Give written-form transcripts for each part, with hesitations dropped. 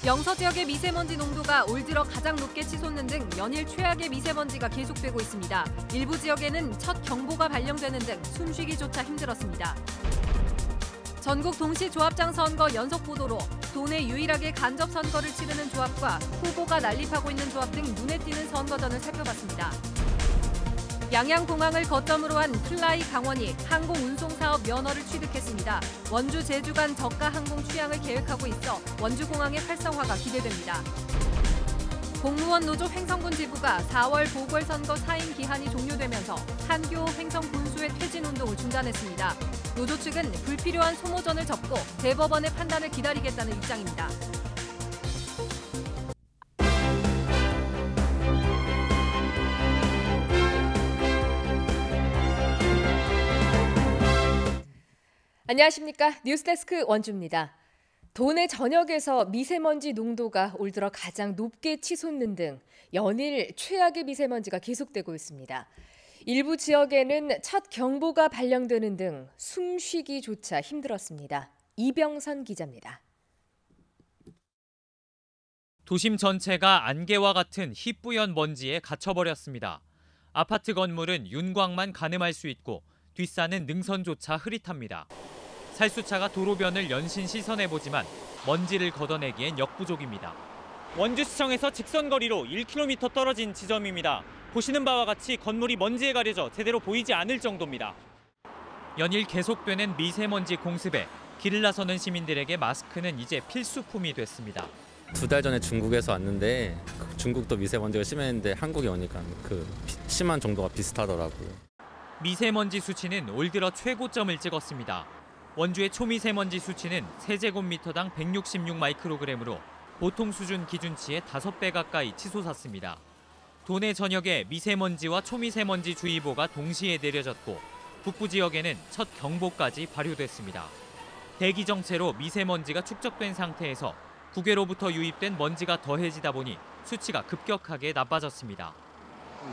영서 지역의 미세먼지 농도가 올 들어 가장 높게 치솟는 등 연일 최악의 미세먼지가 계속되고 있습니다. 일부 지역에는 첫 경보가 발령되는 등 숨쉬기조차 힘들었습니다. 전국 동시조합장 선거 연속 보도로 도내 유일하게 간접 선거를 치르는 조합과 후보가 난립하고 있는 조합 등 눈에 띄는 선거전을 살펴봤습니다. 양양공항을 거점으로 한 플라이 강원이 항공운송사업 면허를 취득했습니다. 원주 제주 간 저가 항공 취항을 계획하고 있어 원주공항의 활성화가 기대됩니다. 공무원 노조 횡성군 지부가 4월 보궐선거 사임 기한이 종료되면서 한교 횡성 군수의 퇴진 운동을 중단했습니다. 노조 측은 불필요한 소모전을 접고 대법원의 판단을 기다리겠다는 입장입니다. 안녕하십니까. 뉴스데스크 원주입니다. 도내 전역에서 미세먼지 농도가 올 들어 가장 높게 치솟는 등 연일 최악의 미세먼지가 계속되고 있습니다. 일부 지역에는 첫 경보가 발령되는 등 숨쉬기조차 힘들었습니다. 이병선 기자입니다. 도심 전체가 안개와 같은 희뿌연 먼지에 갇혀버렸습니다. 아파트 건물은 윤곽만 가늠할 수 있고 뒷산은 능선조차 흐릿합니다. 살수차가 도로변을 연신 시선해보지만 먼지를 걷어내기엔 역부족입니다. 원주시청에서 직선거리로 1km 떨어진 지점입니다. 보시는 바와 같이 건물이 먼지에 가려져 제대로 보이지 않을 정도입니다. 연일 계속되는 미세먼지 공습에 길을 나서는 시민들에게 마스크는 이제 필수품이 됐습니다. 2달 전에 중국에서 왔는데 중국도 미세먼지가 심했는데 한국에 오니까 그 심한 정도가 비슷하더라고요. 미세먼지 수치는 올 들어 최고점을 찍었습니다. 원주의 초미세먼지 수치는 세제곱미터당 166마이크로그램으로 보통 수준 기준치의 5배 가까이 치솟았습니다. 도내 전역에 미세먼지와 초미세먼지 주의보가 동시에 내려졌고 북부 지역에는 첫 경보까지 발효됐습니다. 대기 정체로 미세먼지가 축적된 상태에서 국외로부터 유입된 먼지가 더해지다 보니 수치가 급격하게 나빠졌습니다.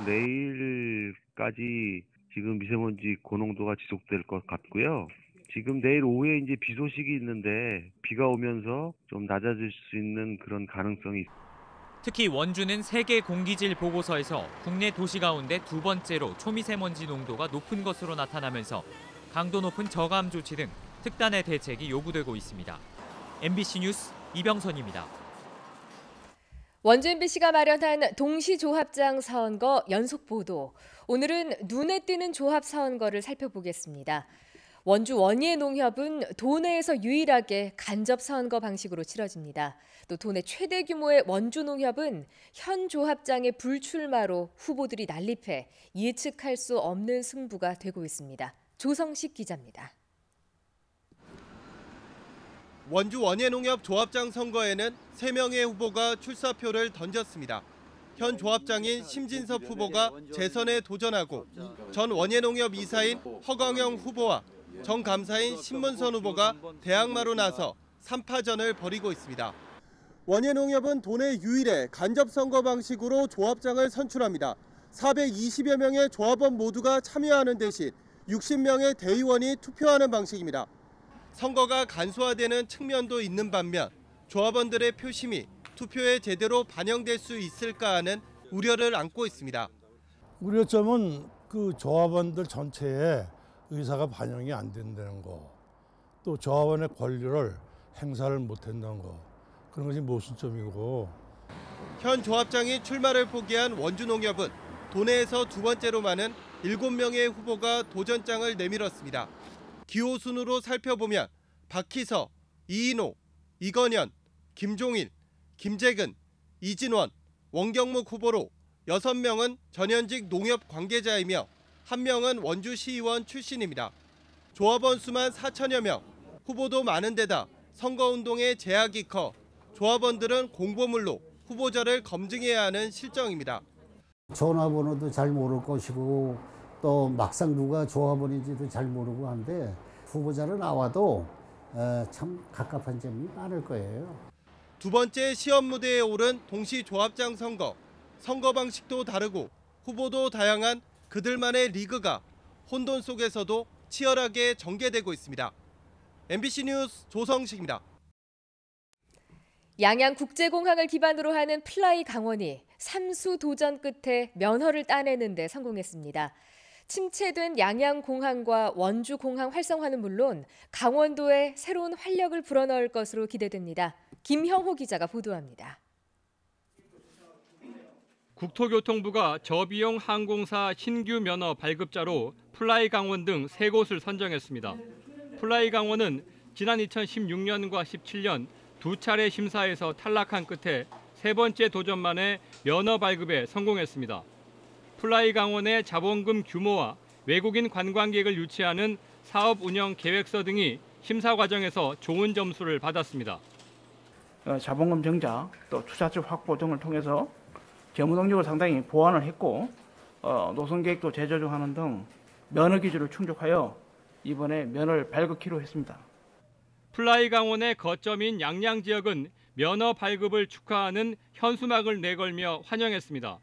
내일까지 지금 미세먼지 고농도가 지속될 것 같고요. 지금 내일 오후에 이제 비 소식이 있는데 비가 오면서 좀 낮아질 수 있는 그런 가능성이 있습니다. 특히 원주는 세계 공기질 보고서에서 국내 도시 가운데 두 번째로 초미세먼지 농도가 높은 것으로 나타나면서 강도 높은 저감 조치 등 특단의 대책이 요구되고 있습니다. MBC 뉴스 이병선입니다. 원주 MBC가 마련한 동시조합장 선거 연속 보도. 오늘은 눈에 띄는 조합 선거를 살펴보겠습니다. 원주 원예농협은 도내에서 유일하게 간접 선거 방식으로 치러집니다. 또 도내 최대 규모의 원주농협은 현 조합장의 불출마로 후보들이 난립해 예측할 수 없는 승부가 되고 있습니다. 조성식 기자입니다. 원주 원예농협 조합장 선거에는 3명의 후보가 출사표를 던졌습니다. 현 조합장인 심진섭 후보가 재선에 도전하고 전 원예농협 이사인 허광영 후보와 정 감사인 신문선 후보가 대항마로 나서 3파전을 벌이고 있습니다. 원예농협은 도내 유일의 간접 선거 방식으로 조합장을 선출합니다. 420여 명의 조합원 모두가 참여하는 대신 60명의 대의원이 투표하는 방식입니다. 선거가 간소화되는 측면도 있는 반면 조합원들의 표심이 투표에 제대로 반영될 수 있을까 하는 우려를 안고 있습니다. 우려점은 그 조합원들 전체에 의사가 반영이 안 된다는 거, 또 조합원의 권리를 행사를 못한다는 거, 그런 것이 모순점이고. 현 조합장이 출마를 포기한 원주농협은 도내에서 두 번째로 많은 7명의 후보가 도전장을 내밀었습니다. 기호 순으로 살펴보면 박희서, 이인호, 이건현, 김종일, 김재근, 이진원, 원경묵 후보로 6명은 전현직 농협 관계자이며 1명은 원주시의원 출신입니다. 조합원 수만 4천여 명, 후보도 많은 데다 선거운동의 제약이 커 조합원들은 공보물로 후보자를 검증해야 하는 실정입니다. 전화번호도 잘 모를 것이고 또 막상 누가 조합원인지도 잘 모르고 한데 후보자로 나와도 참 갑갑한 점이 많을 거예요. 두 번째 시험 무대에 오른 동시조합장 선거. 선거 방식도 다르고 후보도 다양한 그들만의 리그가 혼돈 속에서도 치열하게 전개되고 있습니다. MBC 뉴스 조성식입니다. 양양국제공항을 기반으로 하는 플라이 강원이 3수 도전 끝에 면허를 따내는 데 성공했습니다. 침체된 양양공항과 원주공항 활성화는 물론 강원도에 새로운 활력을 불어넣을 것으로 기대됩니다. 김형호 기자가 보도합니다. 국토교통부가 저비용 항공사 신규 면허 발급자로 플라이 강원 등 3곳을 선정했습니다. 플라이 강원은 지난 2016년과 17년 두 차례 심사에서 탈락한 끝에 3번째 도전 만에 면허 발급에 성공했습니다. 플라이 강원의 자본금 규모와 외국인 관광객을 유치하는 사업 운영 계획서 등이 심사 과정에서 좋은 점수를 받았습니다. 자본금 증자, 또 투자처 확보 등을 통해서 재무 능력을 상당히 보완을 했고 노선 계획도 재조정하는 등 면허 기준을 충족하여 이번에 면허를 발급키로 했습니다. 플라이 강원의 거점인 양양 지역은 면허 발급을 축하하는 현수막을 내걸며 환영했습니다.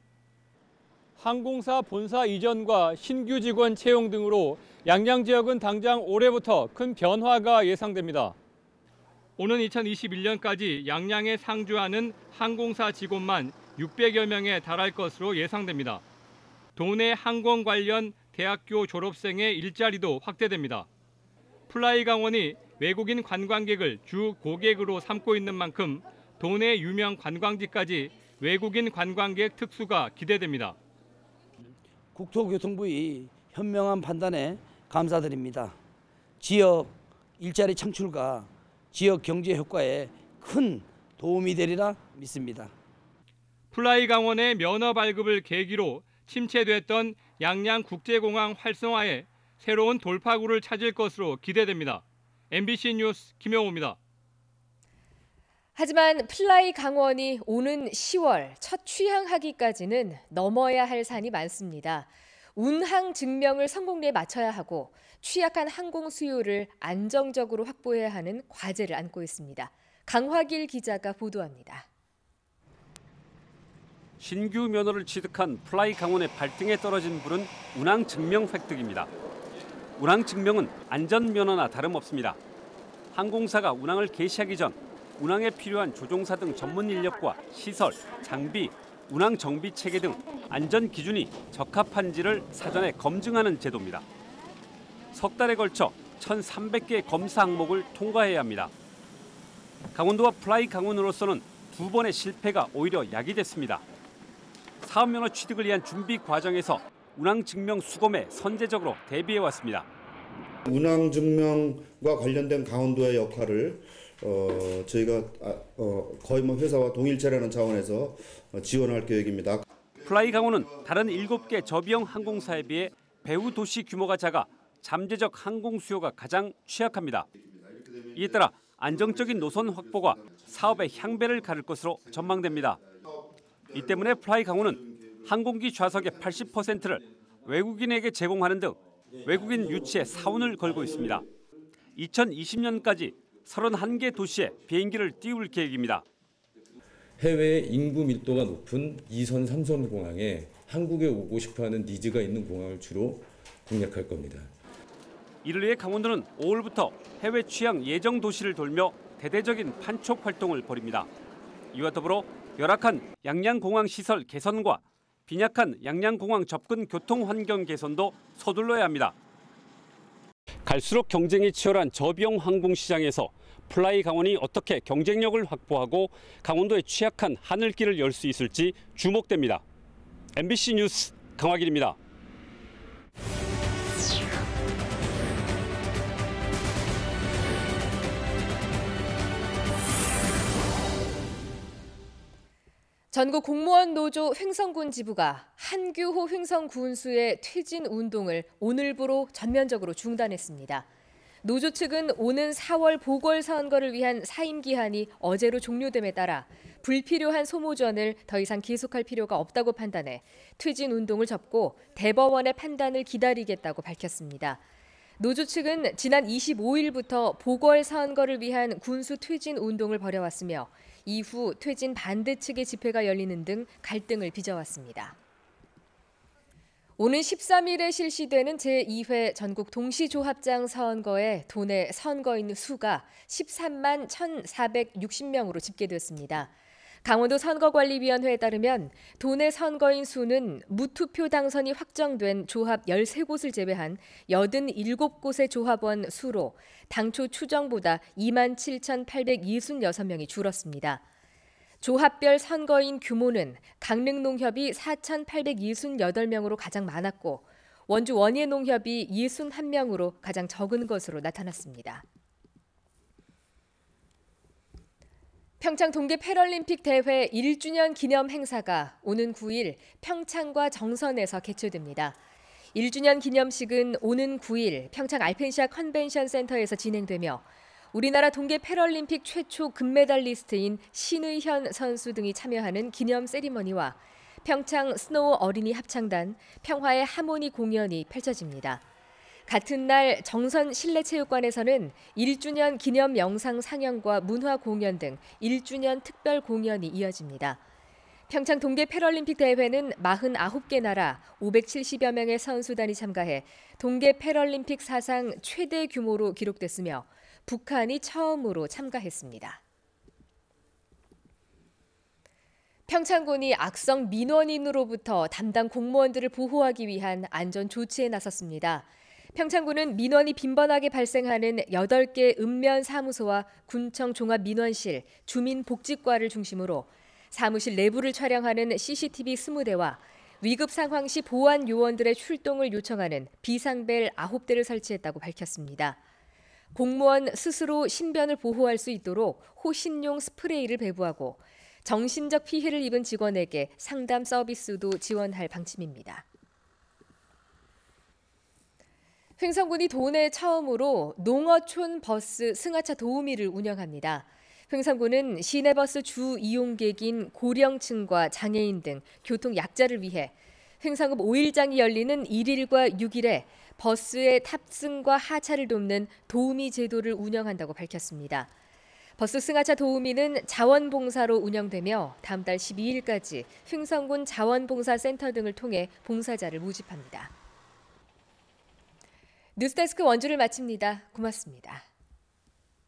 항공사 본사 이전과 신규 직원 채용 등으로 양양 지역은 당장 올해부터 큰 변화가 예상됩니다. 오는 2021년까지 양양에 상주하는 항공사 직원만 600여 명에 달할 것으로 예상됩니다. 도내 항공 관련 대학교 졸업생의 일자리도 확대됩니다. 플라이 강원이 외국인 관광객을 주 고객으로 삼고 있는 만큼 도내 유명 관광지까지 외국인 관광객 특수가 기대됩니다. 국토교통부의 현명한 판단에 감사드립니다. 지역 일자리 창출과 지역 경제 효과에 큰 도움이 되리라 믿습니다. 플라이 강원의 면허 발급을 계기로 침체됐던 양양국제공항 활성화에 새로운 돌파구를 찾을 것으로 기대됩니다. MBC 뉴스 김영호입니다. 하지만 플라이 강원이 오는 10월 첫 취항하기까지는 넘어야 할 산이 많습니다. 운항 증명을 성공리에 맞춰야 하고 취약한 항공 수요를 안정적으로 확보해야 하는 과제를 안고 있습니다. 강화길 기자가 보도합니다. 신규 면허를 취득한 플라이 강원의 발등에 떨어진 불은 운항 증명 획득입니다. 운항 증명은 안전면허나 다름없습니다. 항공사가 운항을 개시하기 전 운항에 필요한 조종사 등 전문 인력과 시설, 장비, 운항 정비 체계 등 안전 기준이 적합한지를 사전에 검증하는 제도입니다. 석 달에 걸쳐 1,300개의 검사 항목을 통과해야 합니다. 강원도와 플라이 강원으로서는 2번의 실패가 오히려 약이 됐습니다. 사업면허 취득을 위한 준비 과정에서 운항증명 수검에 선제적으로 대비해왔습니다. 운항증명과 관련된 강원도의 역할을 저희가 거의 회사와 동일체라는 차원에서 지원할 계획입니다. 플라이 강원은 다른 7개 저비용 항공사에 비해 배후 도시 규모가 작아 잠재적 항공 수요가 가장 취약합니다. 이에 따라 안정적인 노선 확보가 사업의 향배를 가를 것으로 전망됩니다. 이 때문에 플라이 강원은 항공기 좌석의 80%를 외국인에게 제공하는 등 외국인 유치에 사운을 걸고 있습니다. 2020년까지 31개 도시에 비행기를 띄울 계획입니다. 해외 인구 밀도가 높은 2선, 3선 공항에 한국에 오고 싶어하는 니즈가 있는 공항을 주로 공략할 겁니다. 이를 위해 강원도는 5월부터 해외 취항 예정 도시를 돌며 대대적인 판촉 활동을 벌입니다. 이와 더불어 열악한 양양공항 시설 개선과 빈약한 양양공항 접근 교통 환경 개선도 서둘러야 합니다. 갈수록 경쟁이 치열한 저비용 항공 시장에서 플라이 강원이 어떻게 경쟁력을 확보하고 강원도의 취약한 하늘길을 열 수 있을지 주목됩니다. MBC 뉴스 강화길입니다. 전국 공무원 노조 횡성군 지부가 한규호 횡성군수의 퇴진 운동을 오늘부로 전면적으로 중단했습니다. 노조 측은 오는 4월 보궐선거를 위한 사임 기한이 어제로 종료됨에 따라 불필요한 소모전을 더 이상 계속할 필요가 없다고 판단해 퇴진 운동을 접고 대법원의 판단을 기다리겠다고 밝혔습니다. 노조 측은 지난 25일부터 보궐선거를 위한 군수 퇴진 운동을 벌여왔으며 이후 퇴진 반대 측의 집회가 열리는 등 갈등을 빚어왔습니다. 오는 13일에 실시되는 제2회 전국 동시조합장 선거에 도내 선거인 수가 13만 1,460명으로 집계됐습니다. 강원도 선거관리위원회에 따르면 도내 선거인 수는 무투표 당선이 확정된 조합 13곳을 제외한 87곳의 조합원 수로 당초 추정보다 2만 7,866명이 줄었습니다. 조합별 선거인 규모는 강릉농협이 4,868명으로 가장 많았고 원주 원예농협이 61명으로 가장 적은 것으로 나타났습니다. 평창 동계 패럴림픽 대회 1주년 기념 행사가 오는 9일 평창과 정선에서 개최됩니다. 1주년 기념식은 오는 9일 평창 알펜시아 컨벤션 센터에서 진행되며 우리나라 동계 패럴림픽 최초 금메달리스트인 신의현 선수 등이 참여하는 기념 세리머니와 평창 스노우 어린이 합창단, 평화의 하모니 공연이 펼쳐집니다. 같은 날 정선 실내체육관에서는 1주년 기념 영상 상영과 문화 공연 등 1주년 특별 공연이 이어집니다. 평창 동계 패럴림픽 대회는 49개 나라 570여 명의 선수단이 참가해 동계 패럴림픽 사상 최대 규모로 기록됐으며 북한이 처음으로 참가했습니다. 평창군이 악성 민원인으로부터 담당 공무원들을 보호하기 위한 안전 조치에 나섰습니다. 평창군은 민원이 빈번하게 발생하는 8개 읍면 사무소와 군청 종합민원실, 주민복지과를 중심으로 사무실 내부를 촬영하는 CCTV 20대와 위급 상황 시 보안 요원들의 출동을 요청하는 비상벨 9대를 설치했다고 밝혔습니다. 공무원 스스로 신변을 보호할 수 있도록 호신용 스프레이를 배부하고 정신적 피해를 입은 직원에게 상담 서비스도 지원할 방침입니다. 횡성군이 도내 처음으로 농어촌 버스 승하차 도우미를 운영합니다. 횡성군은 시내버스 주 이용객인 고령층과 장애인 등 교통 약자를 위해 횡성읍 5일장이 열리는 1일과 6일에 버스의 탑승과 하차를 돕는 도우미 제도를 운영한다고 밝혔습니다. 버스 승하차 도우미는 자원봉사로 운영되며 다음 달 12일까지 횡성군 자원봉사센터 등을 통해 봉사자를 모집합니다. 뉴스데스크 원주를 마칩니다. 고맙습니다.